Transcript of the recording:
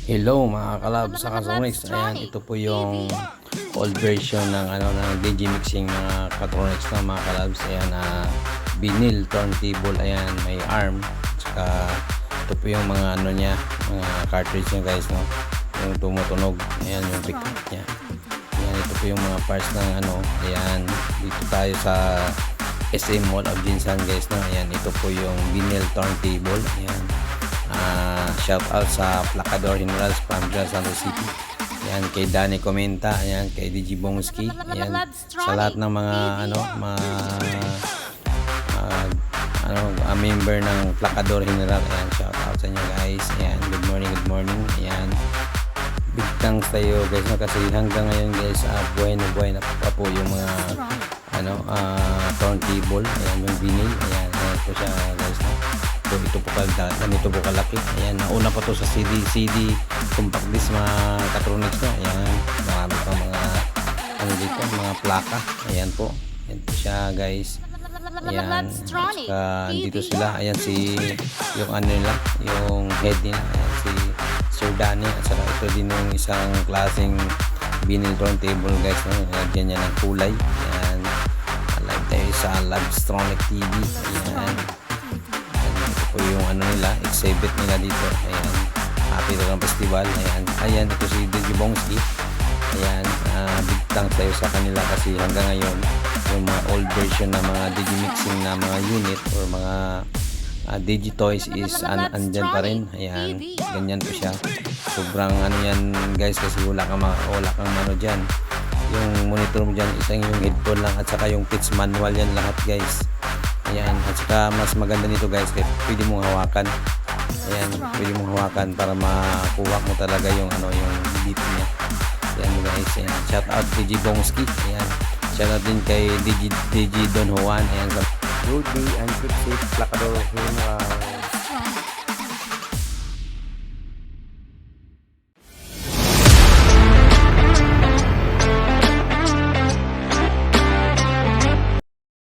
Hello mga kalab sa Katronics. Ayan, ito po yung old version ng ng DJ mixing mga Katronics na mga kalabs. Ayan, vinyl turntable. Ayan, may arm. Saka ito po yung mga niya, mga cartridge niya guys, no. Yung tumutunog. Ayan yung pickup niya. Ayan, ito po yung mga parts ng Ayan, dito tayo sa SM Mall of Jinsan guys, no. Ayan, ito po yung vinyl turntable. Ayan. Shout out sa Placador Generals from Santos City. Ayan, kay Danny Comenta, ayan, kay DJ Bongski, ayan, sa lahat ng mga member ng Placador General. Ayan, shout out sa inyo guys. Ayan, good morning. Ayan, big thanks tayo guys, no, kasi hanggang ngayon guys, buhay na pa po yung mga turntable. Ayan, yung vinyl. Ayan po siya guys, no. Ito po ganito po kalaki. Ayan, nauna pa to sa CD compact disc mga Katronics, no. Ayan, marami pa mga dito, mga plaka. Ayan po. Ayan po siya guys. Ayan, dito sila. Ayan yung nila, yung head nila. Ayan, si Sir Danny. At saka ito din yung isang klaseng vinyl turntable guys, no. Lagyan niya ng kulay. Ayan, live tayo sa Labstronic TV. Ayan, ito po yung nila, exhibit nila dito. Ayan, happy Rock Festival. Ayan, ito si DJ Bongski. Ayan, big thanks tayo sa kanila kasi hanggang ngayon yung mga old version na mga DJ mixing na mga unit or mga Digitoys is andyan pa rin. Ayan, ganyan po siya. Sobrang yan guys, kasi wala kang dyan. Yung monitor mo dyan, isang yung headphone lang at saka yung pitch manual yan lahat guys. Ayan, at saka mas maganda nito guys, kaya pwede mong hawakan. Ayan, pwede mong hawakan para makuha mo talaga yung yung beat niya. Ayan guys, ayan. Shout out DJ Bongski. Ayan, shout out din kay DJ Don Juan. Ayan, good day and keep safe, Placador.